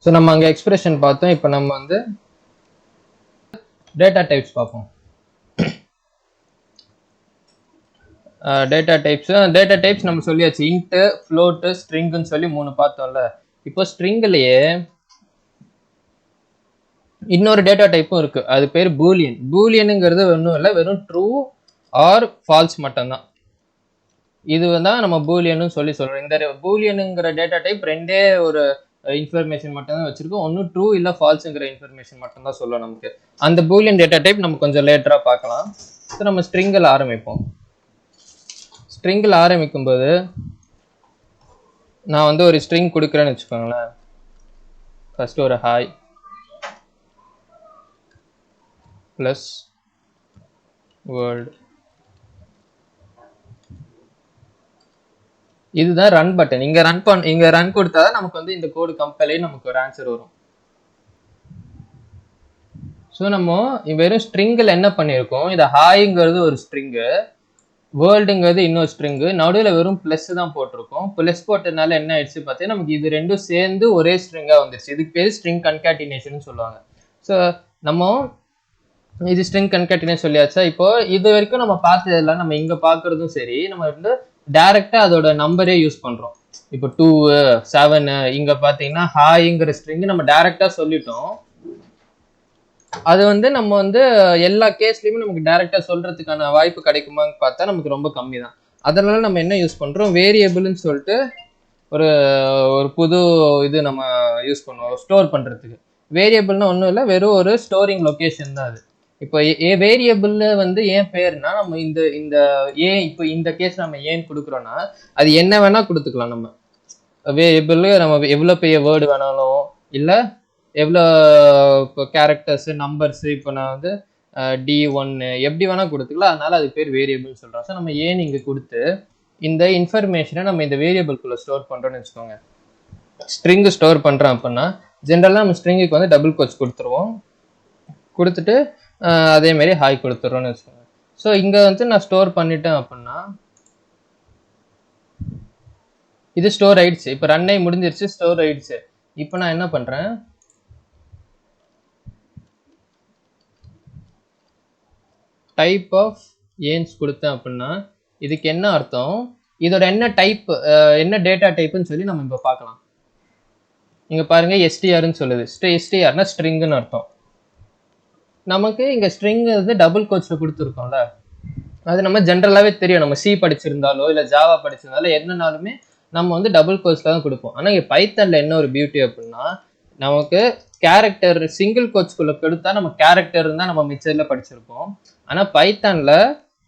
So நம்ம அங்கே expression பார்த்தோம். இப்போ நம்ம வந்து டேட்டா டைப்ஸ் பார்ப்போம். டேட்டா டைப்ஸ் நம்ம சொல்லியாச்சு. இன்ட்டு, ஃப்ளோட்டு, ஸ்ட்ரிங்குன்னு சொல்லி 3 பார்த்தோம்ல. இப்போ ஸ்ட்ரிங்லேயே இன்னொரு டேட்டா டைப்பும் இருக்கு. அது பேர் பூலியன். பூலியனுங்கிறது ஒன்றும் இல்லை, வெறும் ட்ரூ ஆர் ஃபால்ஸ் மட்டும்தான். இது தான் நம்ம பூலியன்னு சொல்லி சொல்றோம். இந்த பூலியனுங்கிற டேட்டா டைப் ரெண்டே ஒரு இன்ஃபர்மேஷன் மட்டும் தான் வச்சிருக்கோம். ஒன்றும் ட்ரூ இல்லை ஃபால்ஸுங்கிற இன்ஃபர்மேஷன் மட்டும் தான் சொல்லும் நமக்கு. அந்த பூலியன் டேட்டா டைப் நம்ம கொஞ்சம் லேட்டராக பார்க்கலாம். ஸோ நம்ம ஸ்ட்ரிங்கில் ஆரம்பிப்போம். ஸ்ட்ரிங்கில் ஆரம்பிக்கும்போது நான் வந்து ஒரு ஸ்ட்ரிங் கொடுக்குறேன்னு வச்சுக்கோங்களேன். ஃபர்ஸ்ட் ஒரு ஹாய் ப்ளஸ் வேர்ல்டு. இதுதான் ரன் பட்டன். இங்க ரன் கொடுத்தாதான் நமக்கு வந்து இந்த கோடு கம்பைல் ஆகி நமக்கு ஒரு ஆன்சர் வரும். ஸோ நம்ம வெறும் ஸ்ட்ரிங்கில் என்ன பண்ணியிருக்கோம், இதை ஹாய்ங்கிறது ஒரு ஸ்ட்ரிங்கு, வேர்ல்டுங்கிறது இன்னொரு ஸ்ட்ரிங்கு, நடுவில் வெறும் ப்ளஸ் தான் போட்டிருக்கோம். ப்ளஸ் போட்டதுனால என்ன ஆயிடுச்சு பார்த்தீங்கன்னா, நமக்கு இது ரெண்டும் சேர்ந்து ஒரே ஸ்ட்ரிங்காக வந்துருச்சு. இதுக்கு பேர் ஸ்ட்ரிங் கன்காட்டினேஷன் சொல்லுவாங்க. ஸோ நம்ம இது ஸ்ட்ரிங் கன்காட்டினேஷன் சொல்லியாச்சா. இப்போ இது வரைக்கும் நம்ம பார்த்ததெல்லாம் நம்ம இங்கே பார்க்குறதும் சரி, நம்ம வந்து டைரக்டா அதோட நம்பரே யூஸ் பண்றோம். இப்போ 2 7 இங்க பாத்தீங்கன்னா ஹாய்ங்கிற ஸ்ட்ரிங் நம்ம டைரக்டா சொல்லிட்டோம். அது வந்து நம்ம வந்து எல்லா கேஸ்லயுமே நமக்கு டைரக்டா சொல்றதுக்கான வாய்ப்பு கிடைக்குமான்னு பார்த்தா நமக்கு ரொம்ப கம்மி தான். அதனால நம்ம என்ன யூஸ் பண்றோம், வேரியபிள்னு சொல்லிட்டு ஒரு ஒரு புது இது நம்ம யூஸ் பண்ணுவோம் ஸ்டோர் பண்றதுக்கு. வேரியபிள்னா ஒன்றும் இல்லை, வெறும் ஒரு ஸ்டோரிங் லொகேஷன் தான் அது. இப்போ வேரியபிள் வந்து ஏன் பேர்னா, நம்ம இந்த ஏன் இப்போ இந்த கேஸ் நம்ம ஏன் கொடுக்குறோம்னா, அது என்ன வேணா கொடுத்துக்கலாம். நம்ம வேரியபிள் நம்ம எவ்வளோ பெரிய வேர்டு வேணாலும், இல்லை எவ்வளோ இப்போ கேரக்டர்ஸ் நம்பர்ஸ், இப்போ நான் வந்து D1 எப்படி வேணா கொடுத்துக்கலாம். அதனால அது பேர் வேரியபிள்னு சொல்கிறோம். ஸோ நம்ம ஏன் இங்கே கொடுத்து இந்த இன்ஃபர்மேஷனை நம்ம இந்த வேரியபிள்குள்ளே ஸ்டோர் பண்ணுறோன்னு வச்சுக்கோங்க. ஸ்ட்ரிங்கு ஸ்டோர் பண்ணுறோம் அப்படின்னா ஜென்ரலாக நம்ம ஸ்ட்ரிங்குக்கு வந்து டபுள் கோட்ஸ் கொடுத்துருவோம். கொடுத்துட்டு அதே மாதிரி ஹாய் கொடுத்துட்றோன்னு வச்சுக்கோங்க. ஸோ இங்கே வந்து நான் ஸ்டோர் பண்ணிட்டேன் அப்படின்னா இது ஸ்டோர் ஆயிடுச்சு. இப்போ ரன் ஆகி முடிஞ்சிருச்சு, ஸ்டோர் ஆயிடுச்சு. இப்போ நான் என்ன பண்ணுறேன், டைப் ஆஃப் ஏன்ஸ் கொடுத்தேன் அப்படின்னா இதுக்கு என்ன அர்த்தம், இதோட என்ன டைப், என்ன டேட்டா டைப்புன்னு சொல்லி நம்ம இப்போ பார்க்கலாம். இங்கே பாருங்க எஸ்டிஆர்னு சொல்லுது. எஸ்டிஆர்னா ஸ்ட்ரிங்குன்னு அர்த்தம். நமக்கு இங்கே ஸ்ட்ரிங் வந்து டபுள் கோட்ஸில் கொடுத்துருக்கோம்ல, அது நம்ம ஜென்ரலாகவே தெரியும். நம்ம சி படிச்சிருந்தாலோ இல்லை ஜாவா படிச்சிருந்தாலோ என்னன்னாலுமே நம்ம வந்து டபுள் கோட்ஸில் தான் கொடுப்போம். ஆனால் இங்கே பைத்தனில் என்ன ஒரு பியூட்டி அப்படின்னா, நமக்கு கேரக்டர் சிங்கிள் கோட்ஸ்குள்ளே கொடுத்தா நம்ம கேரக்டர் தான் நம்ம மிச்சரில் படிச்சிருப்போம். ஆனால் பைத்தானில்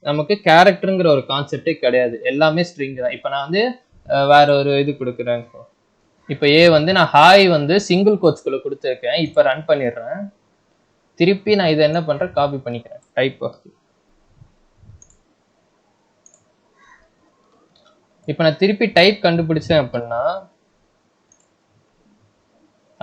நமக்கு கேரக்டருங்கிற ஒரு கான்செப்டே கிடையாது, எல்லாமே ஸ்ட்ரிங் தான். இப்போ நான் வந்து வேற ஒரு இது கொடுக்குறேன். இப்போ ஏ வந்து நான் ஹாய் வந்து சிங்கிள் கோட்ஸ்குள்ளே கொடுத்துருக்கேன். இப்போ ரன் பண்ணிடுறேன். திருப்பி நான் இதை என்ன பண்ணுறேன், காப்பி பண்ணிக்கிறேன். டைப் ஆஃப் இப்போ நான் திருப்பி டைப் கண்டுபிடிச்சேன் அப்படின்னா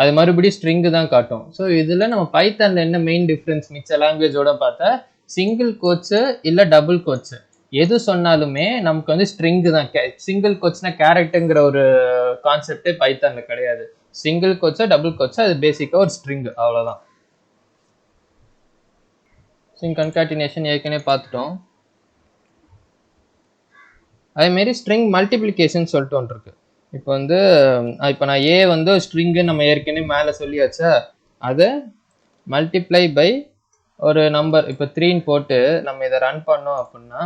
அது மறுபடியும் ஸ்ட்ரிங்கு தான் காட்டும். ஸோ இதில் நம்ம பைத்தானில் என்ன மெயின் டிஃப்ரென்ஸ் மிச்ச லாங்குவேஜோட பார்த்தா, சிங்கிள் கோட்ஸு இல்லை டபுள் கோட்ஸு எது சொன்னாலுமே நமக்கு வந்து ஸ்ட்ரிங்கு தான். சிங்கிள் கோட்ஸ்னா கேரக்டருங்கிற ஒரு கான்செப்டே பைத்தானில் கிடையாது. சிங்கிள் கோட்ஸா டபுள் கோட்ஸா அது பேசிக்காக ஒரு ஸ்ட்ரிங்கு, அவ்வளோதான். ஸ்ட்ரிங் கன்காட்டினேஷன் ஏற்கனவே பார்த்துட்டோம். அதேமாரி ஸ்ட்ரிங் மல்டிப்ளிகேஷன் சொல்லிட்டு ஒன்று இருக்கு. இப்போ வந்து இப்போ நான் ஏ வந்து ஸ்ட்ரிங்கு நம்ம ஏற்கனவே மேலே சொல்லியாச்சா, அதை மல்டிப்ளை பை ஒரு நம்பர் இப்போ 3ன்னு போட்டு நம்ம இதை ரன் பண்ணோம் அப்படின்னா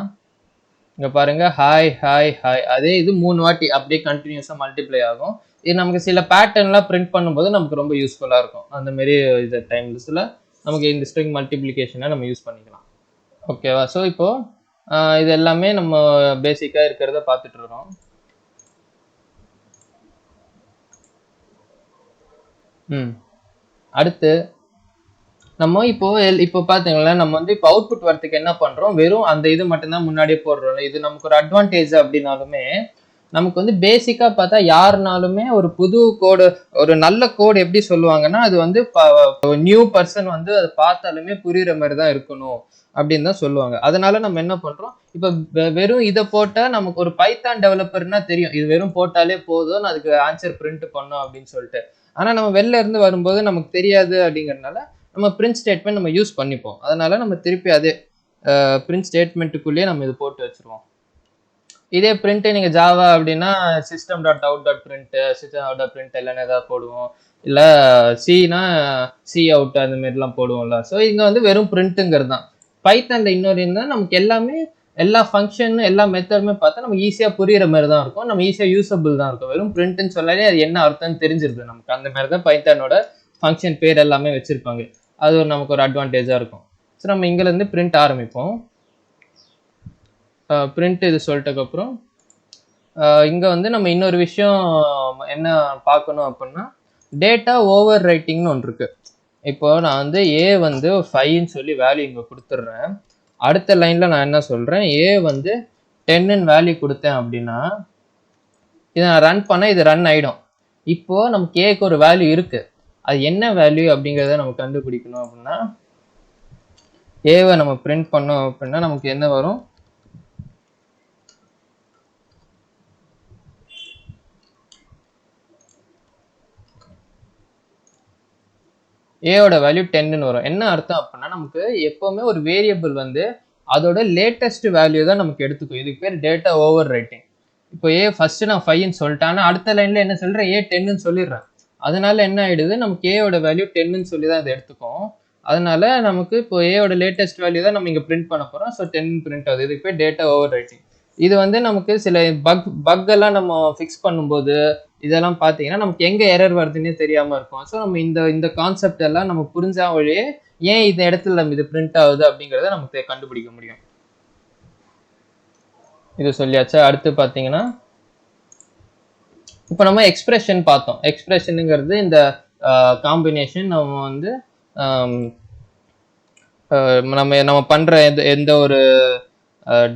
இங்கே பாருங்க ஹாய் ஹாய் ஹாய், அதே இது 3 வாட்டி அப்படியே கண்டினியூஸாக மல்டிப்ளை ஆகும். இது நமக்கு சில பேட்டர்ன்லாம் பிரிண்ட் பண்ணும்போது நமக்கு ரொம்ப யூஸ்ஃபுல்லாக இருக்கும். அந்த மாதிரி இது டைம்ஸில் நமக்கு இந்த ஸ்ட்ரிங் மல்டிப்ளிகேஷனை நம்ம யூஸ் பண்ணிக்கலாம். ஓகேவா? ஸோ இப்போது இது எல்லாமே நம்ம பேசிக்காக இருக்கிறத பார்த்துட்டு இருக்கோம். அடுத்து நம்ம இப்போ பார்த்தீங்களா, நம்ம வந்து இப்போ அவுட்புட் வரத்துக்கு என்ன பண்ணுறோம், வெறும் அந்த இது மட்டும்தான் முன்னாடியே போடுறோம். இது நமக்கு ஒரு அட்வான்டேஜ் அப்படின்னாலுமே நமக்கு வந்து பேசிக்காக பார்த்தா யாருனாலுமே ஒரு புது கோடு, ஒரு நல்ல கோடு எப்படி சொல்லுவாங்கன்னா, அது வந்து நியூ பர்சன் வந்து அதை பார்த்தாலுமே புரியுற மாதிரி தான் இருக்கணும். அப்படின்னு தான் சொல்லுவாங்க. அதனால நம்ம என்ன பண்றோம், இப்போ வெறும் இதை போட்டா நமக்கு ஒரு பைத்தான் டெவலப்பர்னா தெரியும், இது வெறும் போட்டாலே போதும் அதுக்கு ஆன்சர் பிரிண்ட் பண்ணோம் அப்படின்னு சொல்லிட்டு. ஆனா நம்ம வெளில இருந்து வரும்போது நமக்கு தெரியாது அப்படிங்கறதுனால நம்ம பிரிண்ட் ஸ்டேட்மெண்ட் நம்ம யூஸ் பண்ணிப்போம். அதனால நம்ம திருப்பி அதே பிரிண்ட் ஸ்டேட்மெண்ட்டுக்குள்ளேயே நம்ம இது போட்டு வச்சிருவோம். இதே பிரிண்ட் நீங்க ஜாவா அப்படின்னா system dot out dot print, system out dot print இல்லைன்னு ஏதாவது போடுவோம், இல்லை சினா சி அவுட் அந்த மாதிரிலாம் போடுவோம்ல. ஸோ இங்கே வந்து வெறும் பிரிண்ட்டுங்கிறது தான். பைத்தான்ல இன்னொரு இருந்தால் நமக்கு எல்லாமே எல்லா ஃபங்க்ஷன் எல்லா மெத்தடுமே பார்த்தா நமக்கு ஈஸியாக புரியுற மாதிரி தான் இருக்கும், நம்ம ஈஸியாக யூஸபிள் தான் இருக்கும். வெறும் பிரிண்ட்னு சொன்னாலே அது என்ன அர்த்தம்னு தெரிஞ்சிருது நமக்கு. அந்த மாதிரி தான் பைத்தானோட ஃபங்க்ஷன் பேர் எல்லாமே வச்சிருப்பாங்க. அது ஒரு நமக்கு ஒரு அட்வான்டேஜாக இருக்கும். ஸோ நம்ம இங்கேருந்து பிரிண்ட் ஆரம்பிப்போம். பிரிண்ட் இது சொல்லிட்டதுக்கப்புறம் இங்கே வந்து நம்ம இன்னொரு விஷயம் என்ன பார்க்கணும் அப்படின்னா, டேட்டா ஓவர் ரைட்டிங்னு ஒன்று இருக்கு. இப்போ நான் வந்து ஏ வந்து 5ன்னு சொல்லி வேல்யூ இங்கே கொடுத்துட்றேன். அடுத்த லைனில் நான் என்ன சொல்கிறேன், ஏ வந்து 10ன்னு வேல்யூ கொடுத்தேன் அப்படின்னா இதை நான் ரன் பண்ண இது ரன் ஆகிடும். இப்போது நமக்கு ஏக்கு ஒரு வேல்யூ இருக்குது, அது என்ன வேல்யூ அப்படிங்கிறத நம்ம கண்டுபிடிக்கணும். அப்படின்னா ஏவை நம்ம பிரிண்ட் பண்ணோம் அப்படின்னா நமக்கு என்ன வரும், ஏவோட வேல்யூ 10ன்னு வரும். என்ன அர்த்தம் அப்படின்னா நமக்கு எப்போவுமே ஒரு வேரியபிள் வந்து அதோட லேட்டஸ்ட் வேல்யூ தான் நமக்கு எடுத்துக்கும். இதுக்கு பேர் டேட்டா ஓவர் ரைட்டிங். இப்போ ஏ ஃபர்ஸ்ட் நான் 5ன்னு சொல்லிட்டேன், ஆனால் அடுத்த லைனில் என்ன சொல்கிறேன், ஏ 10ன்னு சொல்லிடுறேன். அதனால என்ன ஆகிடுது, நமக்கு ஏவோட வேல்யூ 10ன்னு சொல்லி தான் அதை எடுத்துக்கும். அதனால நமக்கு இப்போ ஏவோட லேட்டஸ்ட் வேல்யூ தான் நம்ம இங்கே பிரிண்ட் பண்ண போகிறோம். ஸோ 10 பிரிண்ட் ஆகுது. இதுக்கு பேர் டேட்டா ஓவர் ரைட்டிங். இது வந்து நமக்கு சில பக் எல்லாம் நம்ம ஃபிக்ஸ் பண்ணும்போது இதெல்லாம் பார்த்தீங்கன்னா நமக்கு எங்கே எரர் வருதுன்னே தெரியாமல் இருக்கும். ஸோ நம்ம இந்த கான்செப்ட் எல்லாம் நம்ம புரிஞ்சா வழியே ஏன் இந்த இடத்துல நம்ம இது பிரிண்ட் ஆகுது அப்படிங்கிறத நமக்கு கண்டுபிடிக்க முடியும். இது சொல்லியாச்சா. அடுத்து பார்த்தீங்கன்னா இப்போ நம்ம எக்ஸ்பிரஷன் பார்த்தோம். எக்ஸ்பிரஷனுங்கிறது இந்த காம்பினேஷன் நம்ம வந்து நம்ம பண்ணுற எந்த ஒரு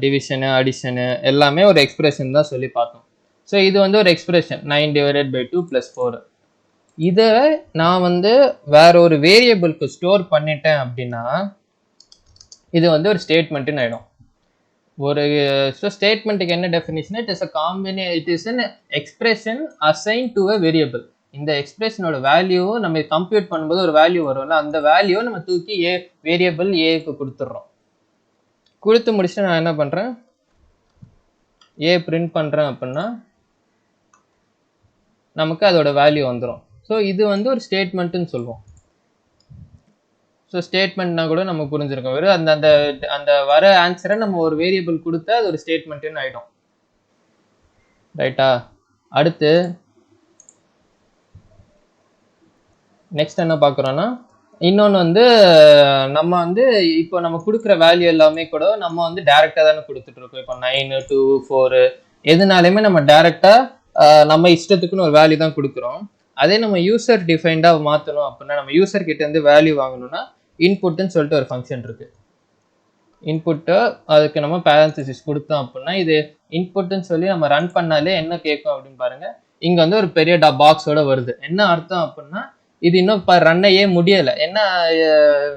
டிவிஷனு அடிஷனு எல்லாமே ஒரு எக்ஸ்பிரஷன் தான் சொல்லி பார்த்தோம். ஸோ இது வந்து ஒரு எக்ஸ்பிரஷன் 9/2 + 4. இதை நான் வந்து வேற ஒரு வேரியபிளுக்கு ஸ்டோர் பண்ணிட்டேன் அப்படின்னா இது வந்து ஒரு ஸ்டேட்மெண்ட்டுன்னு ஆகிடும். ஒரு ஸ்டேட்மெண்ட்டுக்கு என்ன definition, it is an expression assigned to a variable. இந்த எக்ஸ்பிரஷனோட வேல்யூ நம்ம கம்ப்யூட் பண்ணும்போது ஒரு வேல்யூ வரும்ல, அந்த வேல்யூ நம்ம தூக்கி வேரியபிள் ஏக்கு கொடுத்துட்றோம். கொடுத்து முடிச்சுட்டு நான் என்ன பண்ணுறேன், ஏ பிரிண்ட் பண்ணுறேன் அப்படின்னா நமக்கு அதோட வேல்யூ வந்துடும். ஸோ இது வந்து ஒரு ஸ்டேட்மெண்ட்டுன்னு சொல்லுவோம். ஸோ ஸ்டேட்மெண்ட்னா கூட நம்ம புரிஞ்சிருக்கோம். வெறும் அந்த அந்த அந்த வர ஆன்சரை நம்ம ஒரு வேரியபிள் கொடுத்தா அது ஒரு ஸ்டேட்மெண்ட்டுன்னு ஆகிடும். ரைட்டா. அடுத்து நெக்ஸ்ட் என்ன பார்க்குறோன்னா, இன்னொன்று வந்து நம்ம வந்து இப்போ நம்ம கொடுக்குற வேல்யூ எல்லாமே கூட நம்ம வந்து டேரெக்டாக தானே கொடுத்துட்ருக்கோம். இப்போ 9, 2, 4 எதுனாலுமே நம்ம டேரெக்டாக நம்ம இஷ்டத்துக்குன்னு ஒரு வேல்யூ தான் கொடுக்குறோம். அதே நம்ம யூசர் டிஃபைன்டாக மாற்றணும் அப்படின்னா, நம்ம யூசர் கிட்டேருந்து வேல்யூ வாங்கணும்னா இன்புட்டுன்னு சொல்லிட்டு ஒரு ஃபங்க்ஷன் இருக்குது. இன்புட்டு அதுக்கு நம்ம பேரன்தசிஸ் கொடுத்தோம் அப்படின்னா இது இன்புட்டுன்னு சொல்லி நம்ம ரன் பண்ணாலே என்ன கேட்கும் அப்படின்னு பாருங்க. இங்கே வந்து ஒரு பெரிய பாக்ஸோட வருது. என்ன அர்த்தம் அப்படின்னா இது இன்னும் ரன்னையே முடியலை. என்ன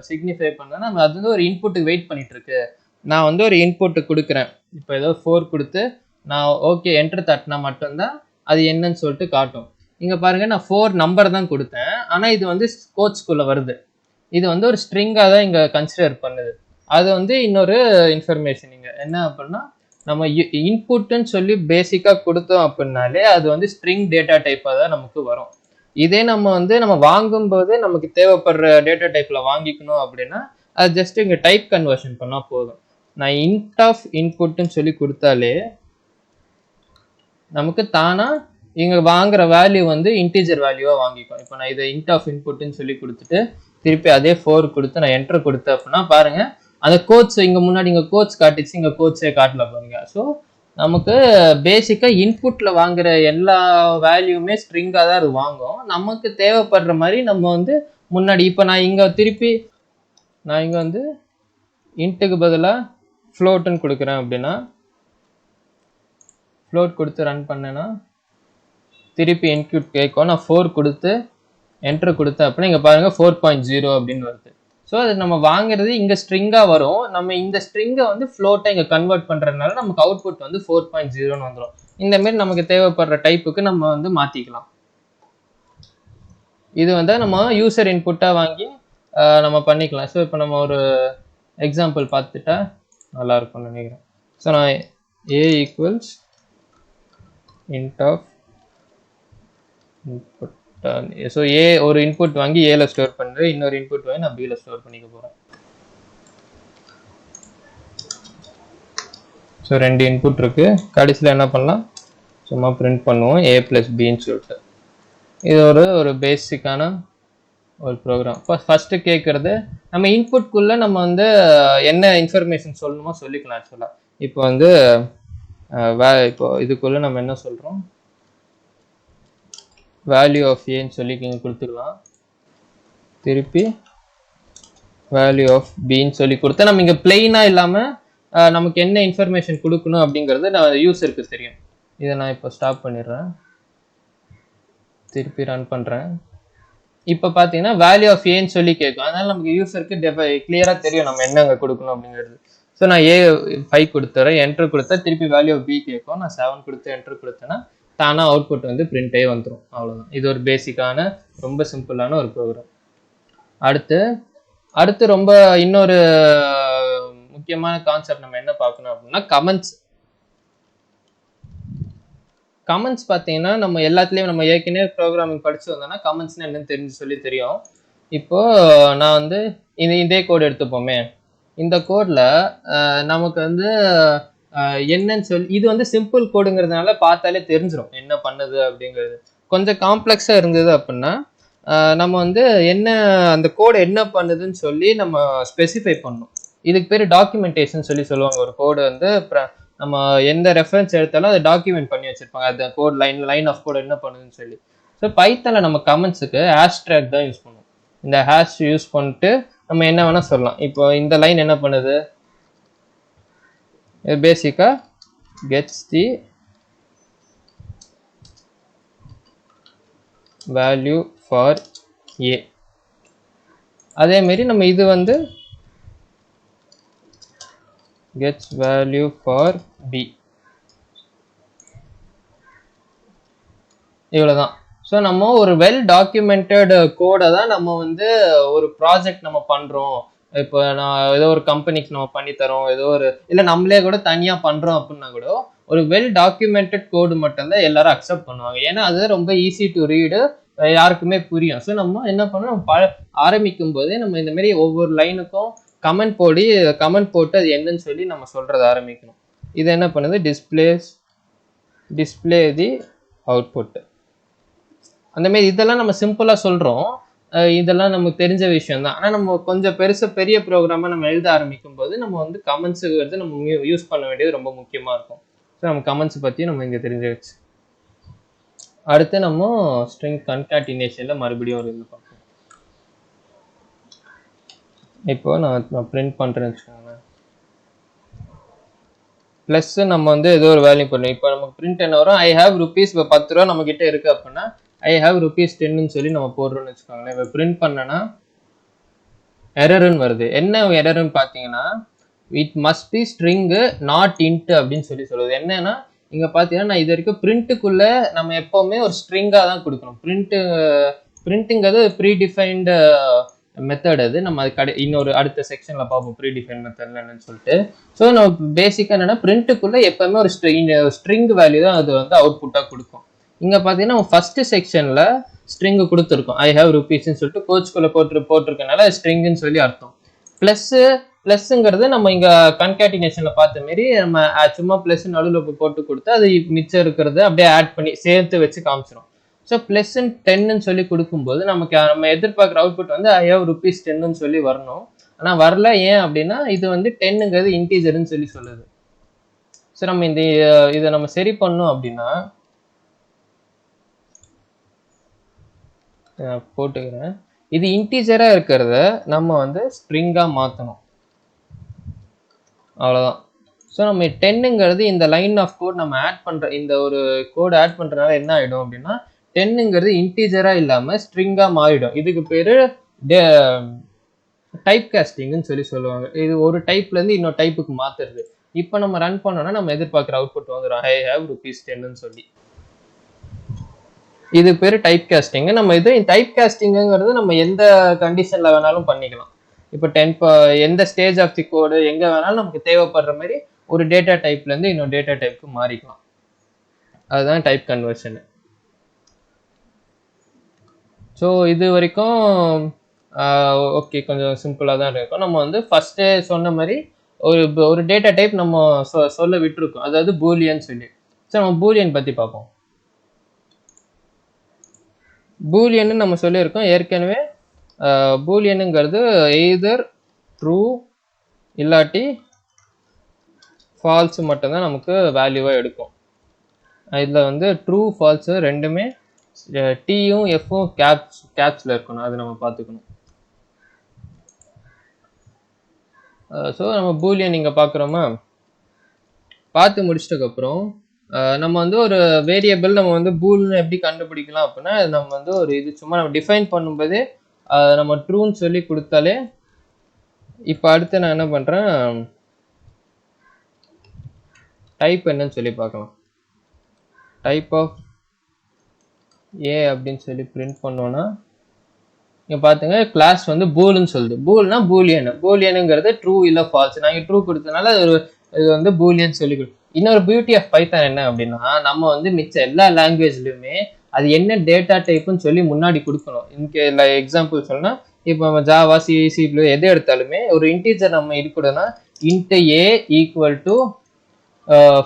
சிக்னிஃபை பண்ணா நம்ம அது வந்து ஒரு இன்புட்டுக்கு வெயிட் பண்ணிட்டு இருக்கு. நான் வந்து ஒரு இன்புட்டு கொடுக்குறேன், இப்போ ஏதோ 4 கொடுத்து நான் ஓகே என்டர் தட்டினா மட்டும்தான் அது என்னன்னு சொல்லிட்டு காட்டும். இங்கே பாருங்க, நான் 4 நம்பர் தான் கொடுத்தேன், ஆனால் இது வந்து கோட்ஸ்குள்ளே வருது. இது வந்து ஒரு ஸ்ட்ரிங்காக தான் இங்கே கன்சிடர் பண்ணுது. அது வந்து இன்னொரு இன்ஃபர்மேஷன் இங்கே என்ன அப்படின்னா, நம்ம இன்புட்டுன்னு சொல்லி பேசிக்காக கொடுத்தோம் அப்படின்னாலே அது வந்து ஸ்ட்ரிங் டேட்டா டைப்பாக தான் நமக்கு வரும். இதே நம்ம வந்து நம்ம வாங்கும்போது நமக்கு தேவைப்படுற டேட்டா டைப்பில் வாங்கிக்கணும் அப்படின்னா அது ஜஸ்ட் இங்கே டைப் கன்வர்ஷன் பண்ணால் போதும். நான் இன்ட் ஆஃப் இன்புட்டுன்னு சொல்லி கொடுத்தாலே நமக்கு தானாக இங்கே வாங்குற வேல்யூ வந்து இன்டீஜர் வேல்யூவாக வாங்கிக்கும். இப்போ நான் இதை இன்ட் ஆஃப் இன்புட்டுன்னு சொல்லி கொடுத்துட்டு திருப்பி அதே 4 கொடுத்து நான் என்டர் கொடுத்தேன் அப்படின்னா பாருங்க அந்த கோட்ஸ் இங்கே முன்னாடி இங்கே கோட்ஸ் காட்டிச்சு, இங்கே கோட்ஸே காட்டல பாருங்க. ஸோ நமக்கு பேசிக்காக இன்புட்டில் வாங்குற எல்லா வேல்யூமே ஸ்ட்ரிங்காக தான் அது வாங்கும். நமக்கு தேவைப்படுற மாதிரி நம்ம வந்து முன்னாடி இப்போ நான் இங்கே வந்து இன்ட்டுக்கு பதிலாக ஃப்ளோட்டுன்னு கொடுக்குறேன் அப்படின்னா ஃப்ளோட் கொடுத்து ரன் பண்ணேன்னா திருப்பி இன்க்யூட் கேட்கும். நான் 4 கொடுத்து என்ட்ரு கொடுத்தேன் அப்படின்னா இங்கே பாருங்கள் 4.0 அப்படின்னு வருது. ஸோ அது நம்ம வாங்குறது இங்கே ஸ்ட்ரிங்காக வரும். நம்ம இந்த ஸ்ட்ரிங்கை வந்து ஃப்ளோட்டை இங்கே கன்வெர்ட் பண்ணுறதுனால நமக்கு அவுட்புட் வந்து 4.0ன்னு வந்துடும். இந்தமாரி நமக்கு தேவைப்படுற டைப்புக்கு நம்ம வந்து மாற்றிக்கலாம். இது வந்து நம்ம யூசர் இன்புட்டாக வாங்கி நம்ம பண்ணிக்கலாம். ஸோ இப்போ நம்ம ஒரு எக்ஸாம்பிள் பார்த்துட்டா நல்லா இருக்கும்னு நினைக்கிறேன். ஸோ நான் a equals int of input. So A ஒரு இன்புட் வாங்கி ஏல ஸ்டோர் பண்ணுறேன், இன்னொரு இன்புட் வாங்கி நான் பியில் ஸ்டோர் பண்ணிக்க போகிறேன். ஸோ 2 இன்புட் இருக்கு. கடைசியில் என்ன பண்ணலாம், சும்மா பிரிண்ட் பண்ணுவோம் a + bன்னு சொல்லிட்டு. இது ஒரு பேசிக்கான ஒரு ப்ரோக்ராம். ஃபர்ஸ்ட்டு கேட்குறது நம்ம இன்புட்குள்ளே நம்ம வந்து என்ன இன்ஃபர்மேஷன் சொல்லணுமோ சொல்லிக்கலாம். ஆக்சுவலாக இப்போ வந்து இப்போ இதுக்குள்ளே நம்ம என்ன சொல்கிறோம், வேல்யூ ஆஃப் ஏன்னு சொல்லி இங்கே கொடுத்துக்கலாம். திருப்பி வேல்யூ ஆஃப் பின்னு சொல்லி கொடுத்தா நம்ம இங்கே பிளெயினாக இல்லாமல் நமக்கு என்ன இன்ஃபர்மேஷன் கொடுக்கணும் அப்படிங்கிறது நான் யூஸருக்கு தெரியும். இதை நான் இப்போ ஸ்டாப் பண்ணிடுறேன், திருப்பி ரன் பண்ணுறேன். இப்போ பார்த்தீங்கன்னா வேல்யூ ஆஃப் ஏன்னு சொல்லி கேட்கும். அதனால நமக்கு யூஸருக்கு கிளியராக தெரியும் நம்ம என்ன அங்கே கொடுக்கணும் அப்படிங்கிறது. ஸோ நான் ஏ 5 கொடுத்துறேன், என்ட்ரு கொடுத்தா திருப்பி வேல்யூ ஆஃப் பி கேட்கும். நான் 7 கொடுத்து என்ட்ரு கொடுத்தேன்னா தானாக அவுட்புட் வந்து பிரிண்டே வந்துடும். அவ்வளோதான். இது ஒரு பேசிக்கான ரொம்ப சிம்பிளான ஒரு ப்ரோக்ராம். அடுத்து ரொம்ப இன்னொரு முக்கியமான கான்செப்ட் நம்ம என்ன பார்க்கணும் அப்படின்னா கமெண்ட்ஸ். கமெண்ட்ஸ் பார்த்தீங்கன்னா நம்ம எல்லாத்துலேயும் நம்ம ஏற்கனவே ப்ரோக்ராமிங் படிச்சு வந்தோம்னா கமெண்ட்ஸ்னு என்னன்னு தெரியும். இப்போ நான் வந்து இதே கோட் எடுத்துப்போமே. இந்த கோடில் நமக்கு வந்து என்னன்னு சொல்லி இது வந்து சிம்பிள் கோடுங்கிறதுனால பார்த்தாலே தெரிஞ்சிடும் என்ன பண்ணுது அப்படிங்கிறது. கொஞ்சம் காம்ப்ளெக்ஸாக இருந்தது அப்படின்னா நம்ம வந்து என்ன அந்த கோடு என்ன பண்ணுதுன்னு சொல்லி நம்ம ஸ்பெசிஃபை பண்ணணும். இதுக்கு பேர் டாக்குமெண்டேஷன் சொல்லுவாங்க. ஒரு கோடு வந்து நம்ம எந்த ரெஃபரன்ஸ் எடுத்தாலும் அதை டாக்குமெண்ட் பண்ணி வச்சிருப்பாங்க, அந்த கோட் லைன் ஆஃப் கோட் என்ன பண்ணுதுன்னு சொல்லி. ஸோ பைத்தானில் நம்ம கமெண்ட்ஸுக்கு ஹேஷ்ட்ராக் தான் யூஸ் பண்ணுவோம். இந்த ஹேஷ் யூஸ் பண்ணிட்டு நம்ம என்ன வேணா சொல்லலாம். இப்போ இந்த லைன் என்ன பண்ணுது, பேசிக்கா கெட்ஸ் தி வேல்யூ ஃபார் ஏ. அதே மாதிரி நம்ம இது வந்து gets value for b. இவ்வளவுதான். ஸோ நம்ம ஒரு வெல் டாக்குமெண்டட் கோடை தான் நம்ம வந்து ஒரு ப்ராஜெக்ட் நம்ம பண்றோம். இப்போ நான் ஏதோ ஒரு கம்பெனிக்கு நம்ம பண்ணி தரோம், ஏதோ ஒரு இல்லை நம்மளே கூட தனியா பண்றோம் அப்படின்னா கூட ஒரு வெல் டாக்குமெண்டட் கோடு மட்டும்தான் எல்லாரும் அக்செப்ட் பண்ணுவாங்க. ஏன்னா அது ரொம்ப ஈஸி டு ரீடு, யாருக்குமே புரியும். ஸோ நம்ம என்ன பண்ணோம், ஆரம்பிக்கும் போதே நம்ம இந்த மாதிரி ஒவ்வொரு லைனுக்கும் கமெண்ட் போட்டு அது என்னன்னு சொல்லி நம்ம சொல்றது ஆரம்பிக்கணும். இது என்ன பண்ணுது, டிஸ்பிளே தி அவுட்புட். அந்த மாதிரி இதெல்லாம் நம்ம சிம்பிளா சொல்றோம், இதெல்லாம் நமக்கு தெரிஞ்ச விஷயம் தான். ஆனால் நம்ம கொஞ்சம் பெரிய ப்ரோக்ராமை நம்ம எழுத ஆரம்பிக்கும் போது நம்ம வந்து கமெண்ட்ஸுங்கிறது நம்ம யூஸ் பண்ண வேண்டியது ரொம்ப முக்கியமா இருக்கும். ஸோ நம்ம கமெண்ட்ஸ் பற்றி நம்ம இங்கே தெரிஞ்சு வச்சு அடுத்து நம்ம ஸ்ட்ரிங் கன்காட்டினேஷன்ல மறுபடியும் ஒரு இது பார்ப்போம். இப்போ நான் பிரிண்ட் பண்ணுறேன்னு வச்சுக்கோங்க. ப்ளஸ் நம்ம வந்து ஏதோ ஒரு வேல்யூ பண்ணுவோம். இப்போ நமக்கு பிரிண்ட் என்ன வரும், ஐ ஹாவ் ருபீஸ். இப்போ 10 ரூபா நம்ம கிட்ட இருக்கு அப்படின்னா ஐ ஹாவ் ருபீஸ் 10ன்னு சொல்லி நம்ம போடுறோம்னு வச்சுக்கோங்களேன். இப்போ பிரிண்ட் பண்ணனா எரர்ன்னு வருது. என்ன எரர்ன்னு பார்த்தீங்கன்னா it must be string not int அப்படின்னு சொல்லுது. என்னன்னா இங்க பார்த்தீங்கன்னா நான் இது வரைக்கும் பிரிண்ட்டுக்குள்ள நம்ம எப்பவுமே ஒரு ஸ்ட்ரிங்காக தான் கொடுக்கணும். பிரிண்ட்டுங்கிறது ப்ரீ டிஃபைன்டு மெத்தட். அது நம்ம அது இன்னொரு அடுத்த செக்ஷன்ல பார்ப்போம் ப்ரீ டிஃபைன் மெத்தட் என்னன்னு சொல்லிட்டு. ஸோ நம்ம பேசிக்கா என்னன்னா பிரிண்ட்டுக்குள்ள எப்பவுமே ஒரு ஸ்ட்ரிங் வேல்யூ தான் அது வந்து அவுட்புட்டா கொடுக்கும். இங்க பாத்தீங்கன்னா ஃபர்ஸ்ட் செக்ஷன்ல ஸ்ட்ரிங் கொடுத்துருக்கோம், ஐ ஹாவ் ருபீஸ்ன்னு சொல்லிட்டு கோச்சுக்குள்ள போட்டிருக்கனால ஸ்ட்ரிங்னு சொல்லி அர்த்தம். பிளஸ்ங்கிறது நம்ம இங்க கன்காட்டினேஷன்ல பார்த்த மாதிரி நம்ம சும்மா பிளஸ் நடுவில் போட்டு கொடுத்து அது மிச்சம் இருக்கிறது அப்படியே ஆட் பண்ணி சேர்த்து வச்சு காமிச்சிடும். ஸோ ப்ளஸ் 10ன்னு சொல்லி கொடுக்கும்போது நம்ம எதிர்பார்க்குற அவுட்புட் வந்து ஐ ஹாவ் ருபீஸ் 10ன்னு சொல்லி வரணும். ஆனால் வரல. ஏன் அப்படின்னா இது வந்து 10ங்கிறது இன்டீஜர்னு சொல்லி சொல்லுது. ஸோ நம்ம இதை நம்ம சரி பண்ணோம் அப்படின்னா போட்டுக்கிறேன். இது இன்டீஜரா இருக்கிறத நம்ம வந்து ஸ்ட்ரிங்கா மாற்றணும், அவ்வளோதான். ஸோ நம்ம 10ங்கிறது இந்த லைன் ஆஃப் கோட் நம்ம ஆட் பண்ற இந்த ஒரு கோட் ஆட் பண்றதுனால என்ன ஆயிடும் அப்படின்னா 10ங்கிறது இன்டீஜரா இல்லாம ஸ்ட்ரிங்கா மாறிடும். இதுக்கு பேரு டைப் காஸ்டிங்னு சொல்லுவாங்க. இது ஒரு டைப்லேருந்து இன்னொரு டைப்புக்கு மாற்றுறது. இப்போ நம்ம ரன் பண்ணோம்னா நம்ம எதிர்பார்க்குற அவுட்புட் வந்துடும், ஐ ஹேவ் ₹10ன்னு சொல்லி. இது பேர் டைப் காஸ்டிங். நம்ம இது டைப் காஸ்டிங்கிறது நம்ம எந்த கண்டிஷனில் வேணாலும் பண்ணிக்கலாம். இப்போ எந்த ஸ்டேஜ் ஆஃப் தி கோடு எங்கே வேணாலும் நமக்கு தேவைப்படுற மாதிரி ஒரு டேட்டா டைப்லேருந்து இன்னொரு டேட்டா டைப்புக்கு மாறிக்கலாம். அதுதான் டைப் கன்வர்ஷனு. ஸோ இது வரைக்கும் ஓகே, கொஞ்சம் சிம்பிளாக தான் இருக்கும். நம்ம வந்து ஃபஸ்ட்டே சொன்ன மாதிரி ஒரு டேட்டா டைப் நம்ம சொல்ல விட்டுருக்கோம், அதாவது பூலியன் சொல்லி. ஸோ நம்ம பூலியன் பற்றி பார்ப்போம். பூலியன்னு நம்ம சொல்லியிருக்கோம் ஏற்கனவே. பூலியனுங்கிறது எய்தர் ட்ரூ இல்லாட்டி ஃபால்ஸு மட்டும்தான் நமக்கு வேல்யூவாக எடுக்கும். இதில் வந்து ட்ரூ ஃபால்ஸு ரெண்டுமே டீயும் எஃப்பும் கேப்ஸில் இருக்கணும், அது நம்ம பார்த்துக்கணும். ஸோ நம்ம பூலியன் இங்கே பார்க்குறோமா, பார்த்து முடிச்சிட்டதுக்கப்புறம் நம்ம வந்து ஒரு வேரியபிள் நம்ம வந்து பூல்னு எப்படி கண்டுபிடிக்கலாம் அப்படின்னா, நம்ம வந்து ஒரு இது சும்மா நம்ம டிஃபைன் பண்ணும்போதே நம்ம ட்ரூன்னு சொல்லி கொடுத்தாலே. இப்போ அடுத்து நான் என்ன பண்ணுறேன், டைப் என்னன்னு சொல்லி பார்க்கலாம். டைப் ஆஃப் ஏ அப்படின்னு சொல்லி பிரிண்ட் பண்ணோன்னா இங்கே பார்த்துங்க, கிளாஸ் வந்து பூல்னு சொல்லுது. பூல்னா பூலியனுங்கிறது ட்ரூ இல்லை ஃபால்ஸ். நாங்கள் ட்ரூ கொடுத்தனால இது வந்து பூலியன் சொல்லி கொடு. இன்னொரு பியூட்டி ஆஃப் பைத்தான் என்ன அப்படின்னா, நம்ம வந்து மிச்ச எல்லா லாங்குவேஜ்லையுமே அது என்ன டேட்டா டைப்புன்னு சொல்லி முன்னாடி கொடுக்கணும். இல்லை எக்ஸாம்பிள் சொன்னா, இப்போ நம்ம ஜாவா சி எது எடுத்தாலுமே ஒரு இன்டீஜர் நம்ம இருக்கக்கூடாதுன்னா int A equal to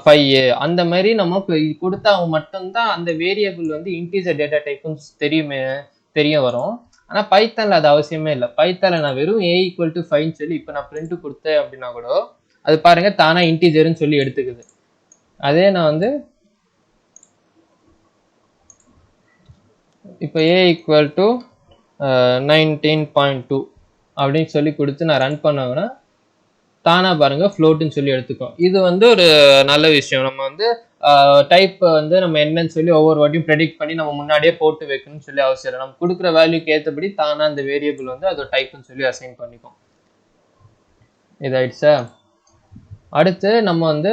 5a அந்த மாதிரி நம்ம கொடுத்தா மட்டும்தான் அந்த வேரியபிள் வந்து இன்டீஜர் டேட்டா டைப்புன்னு தெரிய வரும். ஆனால் பைத்தானில் அது அவசியமே இல்லை. பைத்தானில் நான் வெறும் a ஈக்குவல் டு 5 சொல்லி இப்போ நான் பிரிண்ட் கொடுத்தேன் அப்படின்னா கூட அது பாருங்க தானா இன்டீஜர்னு சொல்லி எடுத்துக்குது. அதே நான் வந்து இப்போ a ஈக்குவல் டு 19.2 அப்படின்னு சொல்லி கொடுத்து நான் ரன் பண்ணாங்கன்னா தானா பாருங்க ஃப்ளோட்டுன்னு சொல்லி எடுத்துக்கோம். இது வந்து ஒரு நல்ல விஷயம். நம்ம வந்து டைப் வந்து நம்ம என்னன்னு சொல்லி ஒவ்வொரு வாட்டியும் ப்ரெடிக்ட் பண்ணி நம்ம முன்னாடியே போட்டு வைக்கணும்னு சொல்லி அவசியம் இல்லை. நம்ம கொடுக்குற வேல்யூக்கு ஏற்றபடி தானா அந்த வேரியபிள் வந்து அதோட டைப்னு சொல்லி அசைன் பண்ணிக்கும். இதாயிடுச்சா? அடுத்து நம்ம வந்து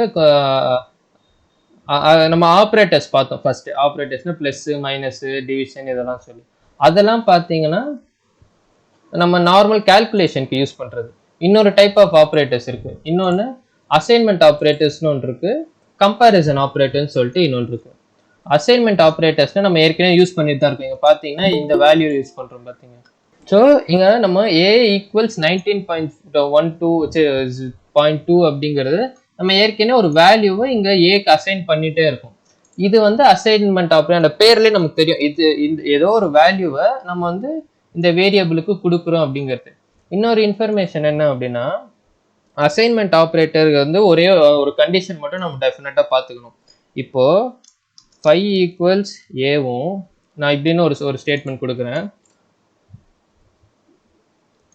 நம்ம ஆப்ரேட்டர்ஸ் பார்த்தோம். ஃபர்ஸ்ட் ஆப்ரேட்டர்ஸ்னா பிளஸ் மைனஸ் டிவிஷன் இதெல்லாம் சொல்லி, அதெல்லாம் பார்த்தீங்கன்னா நம்ம நார்மல் கால்குலேஷனுக்கு யூஸ் பண்ணுறது. இன்னொரு டைப் ஆஃப் ஆப்ரேட்டர்ஸ் இருக்கு. இன்னொன்று அசைன்மெண்ட் ஆப்ரேட்டர்ஸ்னு ஒன்று இருக்கு, கம்பேரிசன் ஆப்ரேட்டர்னு சொல்லிட்டு இன்னொன்று இருக்கு. அசைன்மெண்ட் ஆப்ரேட்டர்ஸ்னா நம்ம ஏற்கனவே யூஸ் பண்ணிட்டு தான் இருக்கோம். இங்கே பார்த்தீங்கன்னா இந்த வேல்யூ யூஸ் பண்ணுறோம் பார்த்தீங்க. ஸோ இங்கே நம்ம a ஈக்குவல்ஸ் 19.2 அப்படிங்கிறது நம்ம ஏற்கனவே ஒரு வேல்யூவை இங்கே ஏக்கு அசைன் பண்ணிட்டே இருக்கும். இது வந்து அசைன்மெண்ட் ஆப்ரேட்டர், அந்த பேர்லேயே நமக்கு தெரியும் இது ஏதோ ஒரு வேல்யூவை நம்ம வந்து இந்த வேரியபிளுக்கு கொடுக்குறோம் அப்படிங்கிறது. இன்னொரு இன்ஃபர்மேஷன் என்ன அப்படின்னா, அசைன்மெண்ட் ஆப்ரேட்டர் வந்து ஒரே ஒரு கண்டிஷன் மட்டும் நம்ம டெஃபினட்டாக பார்த்துக்கணும். இப்போ 5 ஈக்குவல்ஸ் ஏவும் நான் இப்படின்னு ஒரு ஸ்டேட்மெண்ட் கொடுக்குறேன்.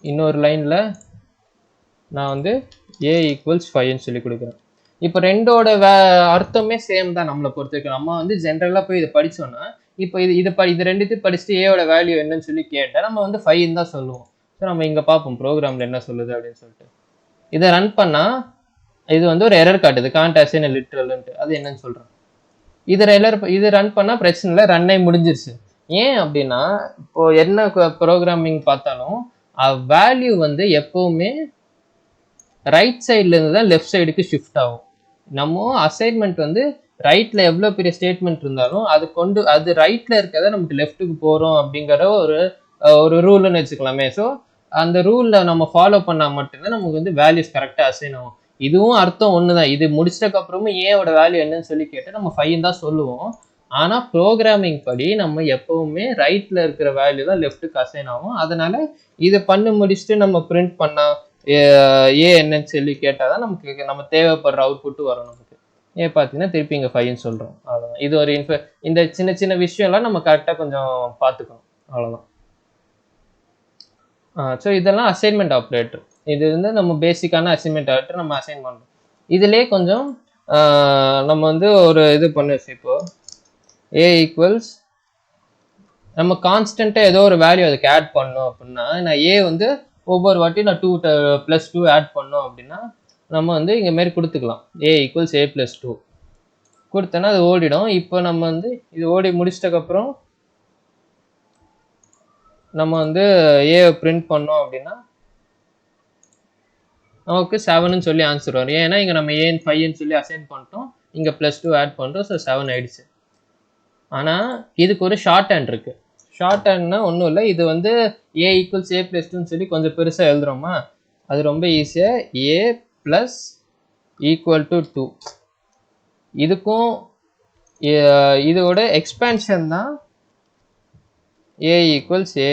இன்னொரு லைனில் நான் வந்து a ஈக்குவல்ஸ் 5ன்னு சொல்லி கொடுக்குறேன். இப்போ ரெண்டோட அர்த்தமே சேம் தான் நம்மளை பொறுத்த வரைக்கும். நம்ம வந்து ஜென்ரலாக போய் இதை படித்தோன்னா, இப்போ இது ரெண்டுத்தையும் படிச்சுட்டு ஏயோட வேல்யூ என்னன்னு சொல்லி கேட்டால் நம்ம வந்து 5ன்னு தான் சொல்லுவோம். ஸோ நம்ம இங்கே பார்ப்போம் ப்ரோக்ராமில் என்ன சொல்லுது அப்படின்னு சொல்லிட்டு. இதை ரன் பண்ணால் இது வந்து ஒரு எரர் காட்டுது, காண்ட் அசைன் லிட்ரல்ன்ட்டு. அது என்னன்னு சொல்கிறேன். இது ரன் பண்ணால் பிரச்சனை இல்லை, ரன்னே முடிஞ்சிருச்சு. ஏன் அப்படின்னா இப்போ என்ன ப்ரோக்ராமிங் பார்த்தாலும் வேல்யூ வந்து எப்போவுமே ரைட் சைட்லேருந்து தான் லெஃப்ட் சைடுக்கு ஷிஃப்ட் ஆகும். நம்ம அசைன்மெண்ட் வந்து ரைட்டில் எவ்வளோ பெரிய ஸ்டேட்மெண்ட் இருந்தாலும் அது ரைட்டில் இருக்கிறத நமக்கு லெஃப்ட்டுக்கு போகிறோம் அப்படிங்கிற ஒரு ரூல்னு வச்சுக்கலாமே. ஸோ அந்த ரூலில் நம்ம ஃபாலோ பண்ணால் மட்டும்தான் நமக்கு வந்து வேல்யூஸ் கரெக்டாக அசைன் ஆகும். இதுவும் அர்த்தம் ஒன்று தான். இது முடிச்சதுக்கப்புறமும் ஏவோட வேல்யூ என்னன்னு சொல்லி கேட்டால் நம்ம 5 தான் சொல்லுவோம். ஆனால் ப்ரோக்ராமிங் படி நம்ம எப்பவுமே ரைட்டில் இருக்கிற வேல்யூ தான் லெஃப்ட்டுக்கு அசைன் ஆகும். அதனால இதை பண்ணி முடிச்சுட்டு நம்ம பிரிண்ட் பண்ணால் ஏ என்னன்னு சொல்லி கேட்டால் தான் நமக்கு நம்ம தேவைப்படுற அவுட்புட்டு வரும். நமக்கு ஏ பார்த்தீங்கன்னா திருப்பி இங்கே 5ன்னு சொல்கிறோம். அவ்வளோதான். இது ஒரு இந்த சின்ன சின்ன விஷயம்லாம் நம்ம கரெக்டாக கொஞ்சம் பார்த்துக்கணும். அவ்வளோதான். ஸோ இதெல்லாம் அசைன்மெண்ட் ஆப்ரேட்டர். இது வந்து நம்ம பேசிக்கான அசைன்மெண்ட் ஆப்ரேட்டர் நம்ம அசைன் பண்ணுறோம். இதுலேயே கொஞ்சம் நம்ம வந்து ஒரு இது பண்ணுச்சு. இப்போ ஏ ஈக்குவல்ஸ் நம்ம கான்ஸ்டண்ட்டாக ஏதோ ஒரு வேல்யூ அதுக்கு ஆட் பண்ணோம் அப்படின்னா, நான் ஏ வந்து ஒவ்வொரு வாட்டி நான் 2 + 2 ஆட் பண்ணோம் அப்படின்னா நம்ம வந்து இங்கே மாரி கொடுத்துக்கலாம் a = a + 2 கொடுத்தோன்னா அது ஓடிடும். இப்போ நம்ம வந்து இது ஓடி முடிச்சிட்டக்கப்புறம் நம்ம வந்து a பிரிண்ட் பண்ணோம் அப்படின்னா நமக்கு 7ன்னு சொல்லி ஆன்சர் வரும். ஏன்னா இங்கே நம்ம a 5ன்னு சொல்லி அசைன் பண்ணிட்டோம், இங்கே +2 ஆட் பண்ணுறோம், ஸோ 7 ஆயிடுச்சு. ஆனால் இதுக்கு ஒரு ஷார்ட் ஹேண்ட் இருக்கு. ஷார்ட் ஹேண்ட்னா ஒன்றும் இல்லை, இது வந்து a = a + 2ன்னு சொல்லி கொஞ்சம் பெருசாக எழுதுறோமா, அது ரொம்ப ஈஸியாக a + = 2. இதுக்கும் இதோட எக்ஸ்பேன்ஷன் தான் a = a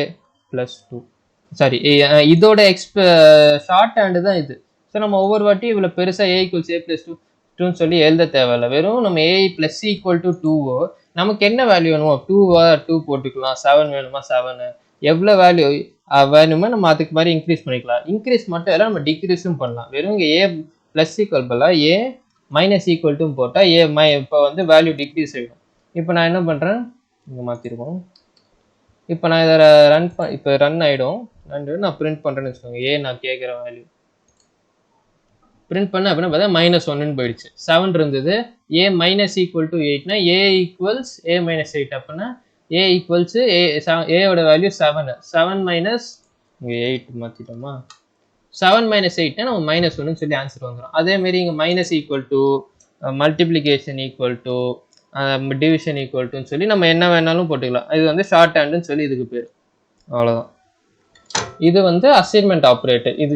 + 2. சாரி, இதோட ஷார்ட் ஹேண்டு தான் இது. ஸோ நம்ம ஒவ்வொரு வாட்டி இவ்வளோ பெருசாக a = a + 2ன்னு சொல்லி எழுத தேவையில்ல. வெறும் நம்ம a + 2 நமக்கு என்ன வேல்யூ வேணுமோ 2 போட்டுக்கலாம், 7 வேணுமா 7, எவ்வளோ வேல்யூ வேணுமோ நம்ம அதுக்கு மாதிரி இன்க்ரீஸ் பண்ணிக்கலாம். இன்க்ரீஸ் மட்டும் இல்லை, நம்ம டிக்ரீஸும் பண்ணலாம். வெறும் இங்கே a += a -= போட்டால் இப்போ வந்து வேல்யூ டிக்ரீஸ் ஆகிடும். இப்போ நான் என்ன பண்ணுறேன், இங்கே மாற்றிருக்கோம். இப்போ நான் இதை இப்போ ரன் ஆகிடும். நான் பிரிண்ட் பண்ணுறேன்னு வச்சுக்கோங்க, நான் கேட்குற வேல்யூ பிரிண்ட் பண்ண அப்படின்னா பார்த்தா -1ன்னு போயிடுச்சு. 7 இருந்தது, a - = 8னா a = a - 8 அப்படின்னா a = a ஓட வேல்யூ 7. 7 - இங்கே 8 மாற்றிட்டோமா, 7 - 8னா நம்ம -1ன்னு சொல்லி ஆன்சர் வந்துடும். அதேமாரி இங்கே -, மல்டிப்ளிகேஷன் = டிவிஷன் = சொல்லி நம்ம என்ன வேணாலும் போட்டுக்கலாம். இது வந்து ஷார்ட் ஹேண்டுன்னு சொல்லி இதுக்கு பேர். அவ்வளோதான். இது வந்து அசைன்மெண்ட் ஆப்ரேட்டர். இது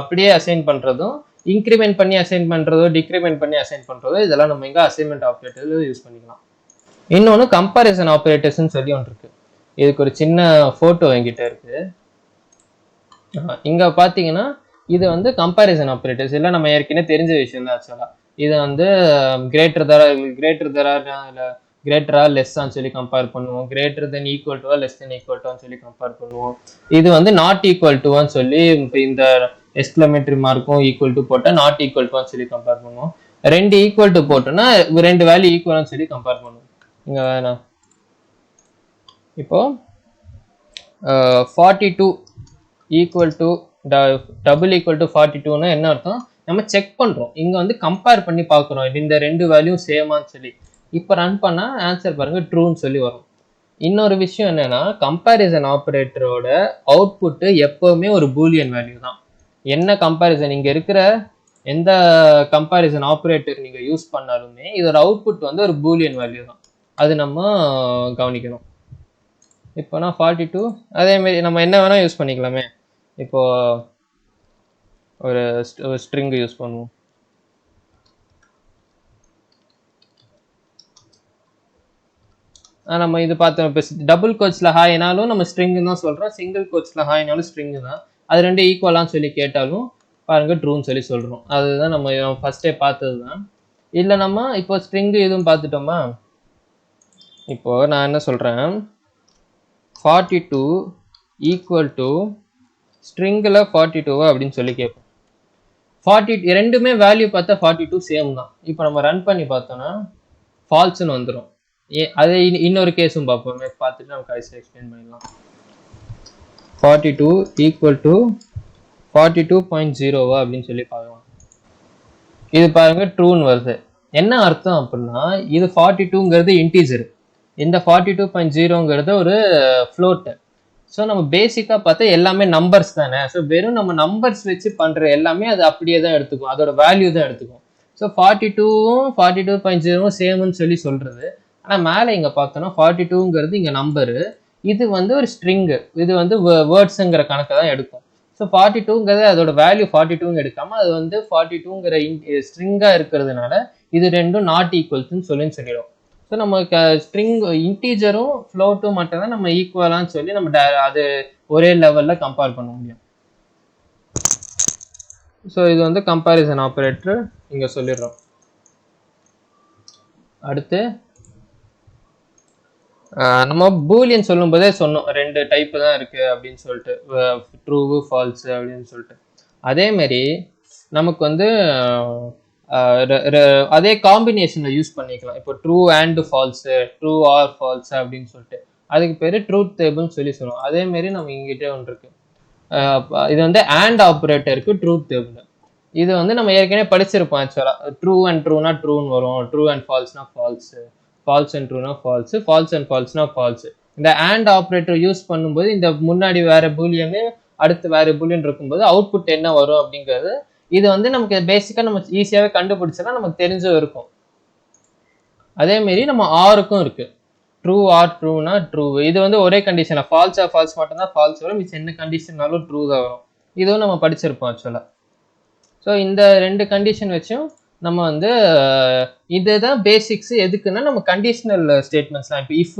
அப்படியே அசைன் பண்ணுறதும், இன்க்ரிமெண்ட் பண்ணி அசைன் பண்ணுறதோ, டிக்ரிமெண்ட் பண்ணி அசைன் பண்ணுறதோ, இதெல்லாம் நம்ம இங்கே அசைன்மெண்ட் ஆப்ரேட்டர் யூஸ் பண்ணிக்கலாம். இன்னொன்று கம்பேரிசன் ஆப்ரேட்டர்ஸ்ன்னு சொல்லி ஒன்று இருக்கு. இதுக்கு ஒரு சின்ன ஃபோட்டோ என்கிட்ட இருக்கு. இங்கே பார்த்தீங்கன்னா இது வந்து கம்பேரிசன் ஆப்ரேட்டர்ஸ் இல்லை, நம்ம ஏற்கனவே தெரிஞ்ச விஷயம் தான் ஆக்சுவலாக. இது வந்து கிரேட்டரா லெஸ்ஸான்னு சொல்லி கம்பேர் பண்ணுவோம், > லெஸ் சொல்லி கம்பேர் பண்ணுவோம். இது வந்து நாட் ஈக்குவல் டுவான்னு சொல்லி இந்த எக்ஸ்க்ளமேட்டரி மார்க்கும் ஈக்குவல் டு போட்டால் நாட் ஈக்குவல் டுவான்னு சொல்லி கம்பேர் பண்ணுவோம். 2 ஈக்குவல் டு போட்டோம்னா 2 வேல்யூ ஈக்குவல்னு சொல்லி கம்பேர் பண்ணுவோம். இங்கே வேணாம். இப்போ 42 = 42ன்னா என்ன அர்த்தம், நம்ம செக் பண்ணுறோம். இங்கே வந்து கம்பேர் பண்ணி பார்க்குறோம் இந்த 2 வேல்யூ சேமான்னு சொல்லி. இப்போ ரன் பண்ணால் ஆன்சர் பாருங்கள் ட்ரூன்னு சொல்லி வரும். இன்னொரு விஷயம் என்னென்னா, கம்பேரிசன் ஆப்ரேட்டரோட அவுட்புட்டு எப்போவுமே ஒரு பூலியன் வேல்யூ தான். என்ன கம்பேரிசன் இங்கே இருக்கிற எந்த கம்பேரிசன் ஆப்ரேட்டர் நீங்கள் யூஸ் பண்ணாலுமே இதோட அவுட்புட் வந்து ஒரு பூலியன் வேல்யூ தான். அது நம்ம கவனிக்கணும். இப்போ நான் 42 அதேமாரி நம்ம என்ன வேணால் யூஸ் பண்ணிக்கலாமே. இப்போது ஒரு ஸ்ட்ரிங் யூஸ் பண்ணுவோம். நம்ம இது பார்த்தோம். இப்போ டபுள் கோட்ஸில் ஹாய்னாலும் நம்ம ஸ்ட்ரிங்கு தான் சொல்கிறோம், சிங்கிள் கோட்ஸில் ஹாய்னாலும் ஸ்ட்ரிங்கு தான். அது 2 ஈக்குவலான்னு சொல்லி கேட்டாலும் பாருங்கள் ட்ரூன்னு சொல்லி சொல்கிறோம். அதுதான் நம்ம ஃபஸ்ட்டே பார்த்தது தான். இல்லை நம்ம இப்போ ஸ்ட்ரிங்கு எதுவும் பார்த்துட்டோமா. இப்போது நான் என்ன சொல்கிறேன், 42 = ஸ்ட்ரிங்கில் 42 அப்படின்னு சொல்லி கேட்போம். 42 ரெண்டுமே வேல்யூ பார்த்தா 42 சேம் தான். இப்போ நம்ம ரன் பண்ணி பார்த்தோன்னா ஃபால்ஸ்ன்னு வந்துடும். அதை இன்னொரு கேஸும் பார்ப்போம், பார்த்துட்டு நம்ம கடைசியாக எக்ஸ்பிளைன் பண்ணிடலாம். 42 = 42.0 அப்படின்னு சொல்லி பார்க்கலாம். இது பாருங்க ட்ரூன்னு வருது. என்ன அர்த்தம் அப்படின்னா, இது 42ங்கிறது இன்டீஜர், இந்த 42.0ங்கிறது ஒரு ஃப்ளோட்டு. ஸோ நம்ம பேசிக்காக பார்த்தா எல்லாமே நம்பர்ஸ் தானே. ஸோ வெறும் நம்ம நம்பர்ஸ் வச்சு பண்ணுற எல்லாமே அது அப்படியே தான் எடுத்துக்கும், அதோட வேல்யூ தான் எடுத்துக்கும். ஸோ 42ம் 42.0ம் சேம்னு சொல்லி சொல்கிறது. ஆனால் மேலே இங்கே பார்த்தோன்னா 42ங்கிறது இங்கே நம்பரு, இது வந்து ஒரு ஸ்ட்ரிங்கு, இது வந்து வேர்ட்ஸுங்கிற கணக்கை தான் எடுக்கும். ஸோ 42ங்கிறது அதோட வேல்யூ 42ங்க எடுக்காமல் அது வந்து 42ங்கிற ஸ்ட்ரிங்காக இருக்கிறதுனால இது ரெண்டும் நாட் ஈக்குவல்ஸ்ன்னு சொல்லிடும். ஸோ நம்ம ஸ்ட்ரிங் இன்டீஜரும் ஃப்ளோட்டும் மட்டும் தான் நம்ம ஈக்குவலான்னு சொல்லி நம்ம அது ஒரே லெவலில் கம்பேர் பண்ண முடியும். ஸோ இது வந்து கம்பேரிசன் ஆப்ரேட்டர் இங்கே சொல்லிடுறோம். அடுத்து நம்ம பூலியன் சொல்லும் போதே சொன்னோம் 2 டைப்பு தான் இருக்குது அப்படின்னு சொல்லிட்டு, ட்ரூவு ஃபால்ஸு அப்படின்னு சொல்லிட்டு. அதேமாரி நமக்கு வந்து அதே காம்பினேஷனில் யூஸ் பண்ணிக்கலாம். இப்போ true and falls, true R falls அப்படின்னு சொல்லிட்டு அதுக்கு பேர் ட்ரூத் டேபிள்னு சொல்லி சொல்லுவோம். அதேமாரி நம்ம இங்கிட்டே ஒன்று இருக்குது, இது வந்து AND ஆப்ரேட்டருக்கு ட்ரூத் டேபிள். இது வந்து நம்ம ஏற்கனவே படிச்சிருப்போம் ஆக்சுவலா. ட்ரூ அண்ட் ட்ரூனா ட்ரூன்னு வரும், ட்ரூ அண்ட் ஃபால்ஸ்னா ஃபால்ஸ், ஃபால்ஸ் அண்ட் ட்ரூனா ஃபால்ஸ், ஃபால்ஸ் அண்ட் ஃபால்ஸ்னா ஃபால்ஸ். இந்த AND ஆப்ரேட்டர் யூஸ் பண்ணும்போது இந்த முன்னாடி வேற பூலியன் அடுத்து வேற பூலியன் இருக்கும்போது அவுட்புட் என்ன வரும் அப்படிங்கிறது இது வந்து நமக்கு பேசிக்கா நம்ம ஈஸியாவே கண்டுபிடிச்சா நமக்கு தெரிஞ்சும் இருக்கும். அதே மாதிரி நம்ம ஆருக்கும் இருக்கு, ட்ரூ ஆர் ட்ரூனா ட்ரூ. இது வந்து ஒரே கண்டிஷன், ஃபால்ஸா ஃபால்ஸ் மட்டும் தான் ஃபால்ஸ் வரும், மிச்சம் என்ன கண்டிஷன்னாலும் ட்ரூ தான் வரும். இதுவும் நம்ம படிச்சிருப்போம் ஆக்சுவலா. ஸோ இந்த 2 கண்டிஷன் வச்சும் நம்ம வந்து இதுதான் பேசிக்ஸ். எதுக்குன்னா நம்ம கண்டிஷனல் ஸ்டேட்மெண்ட்ஸ்லாம் இப்போ இஃப்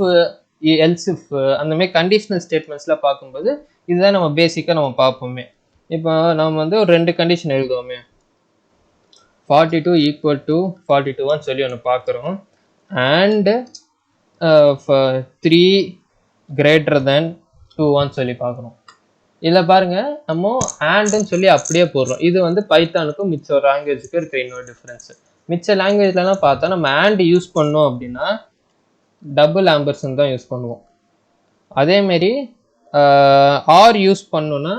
எல்ஸ் இஃப் அந்த மாதிரி கண்டிஷனல் ஸ்டேட்மெண்ட்ஸ்லாம் பார்க்கும்போது இதுதான் நம்ம பேசிக்காக நம்ம பார்ப்போமே. இப்போ நம்ம வந்து ஒரு 2 கண்டிஷன் எழுதுவோமே, 42 ஈக்குவல் டு 42 சொல்லி ஒன்று பார்க்குறோம், அண்ட் 3 கிரேட்டர் தென் 2 சொல்லி பார்க்குறோம். இதில் பாருங்க நம்ம ஆண்டுன்னு சொல்லி அப்படியே போடுறோம். இது வந்து பைத்தானுக்கும் மிச்ச லாங்குவேஜுக்கும் இருக்கிற இன்னொரு டிஃப்ரென்ஸ். மிச்ச லாங்குவேஜ்லாம் பார்த்தா நம்ம ஆண்ட் யூஸ் பண்ணோம் அப்படின்னா டபுள் ஆம்பர்சன் தான் யூஸ் பண்ணுவோம். அதேமாரி ஆர் யூஸ் பண்ணோன்னா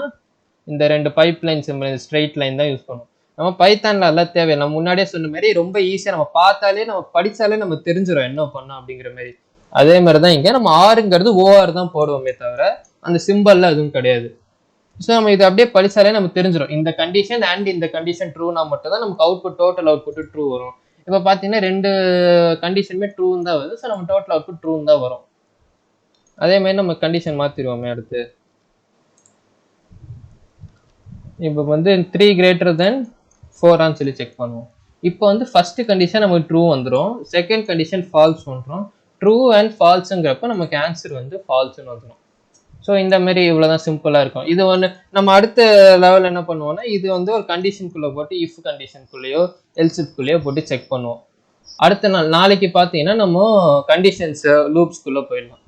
இந்த 2 பைப் லைன் சிம்பிள், இந்த ஸ்ட்ரெயிட் லைன் தான் யூஸ் பண்ணுவோம். நம்ம பைத்தானில் எல்லாம் தேவையில்லை. நம்ம முன்னாடியே சொன்ன மாதிரி ரொம்ப ஈஸியாக நம்ம பார்த்தாலே நம்ம படித்தாலே நம்ம தெரிஞ்சிடும் என்ன பண்ணோம் அப்படிங்கிற மாதிரி. அதே மாதிரி தான் இங்கே நம்ம ஆறுங்கிறது ஓஆர் தான் போடுவோமே தவிர அந்த சிம்பிளில் எதுவும் கிடையாது. ஸோ நம்ம இதை அப்படியே படித்தாலே நமக்கு தெரிஞ்சிடும் இந்த கண்டிஷன் அண்ட் இந்த கண்டிஷன் ட்ரூனா மட்டும் தான் நமக்கு அவுட்புட் டோட்டல் அவுட்புட் ட்ரூ வரும். இப்போ பார்த்தீங்கன்னா 2 கண்டிஷனுமே ட்ரூன்னு தான் வருது. ஸோ நம்ம டோட்டல் அவுட்புட் ட்ரூன்னு தான் வரும். அதே மாதிரி நம்ம கண்டிஷன் மாற்றிடுவோமே அடுத்து. இப்போ வந்து 3 கிரேட்டர் தென் 4 சொல்லி செக் பண்ணுவோம். இப்போ வந்து ஃபர்ஸ்ட் கண்டிஷன் நமக்கு ட்ரூ வந்துடும், செகண்ட் கண்டிஷன் ஃபால்ஸ் வந்துடும். ட்ரூ அண்ட் ஃபால்ஸுங்கிறப்ப நமக்கு ஆன்சர் வந்து ஃபால்ஸ்ன்னு வந்துடும். ஸோ இந்த மாதிரி இவ்வளோதான் சிம்பிளாக இருக்கும். இது ஒன்று நம்ம அடுத்த லெவல் என்ன பண்ணுவோம்னா இது வந்து ஒரு கண்டிஷனுக்குள்ளே போட்டு இஃப் கண்டிஷனுக்குள்ளேயோ எல்சிஃப்குள்ளேயோ போட்டு செக் பண்ணுவோம். அடுத்த நாளைக்கு பார்த்தீங்கன்னா நம்ம கண்டிஷன்ஸ் லூப்ஸ்குள்ளே போயிடலாம்.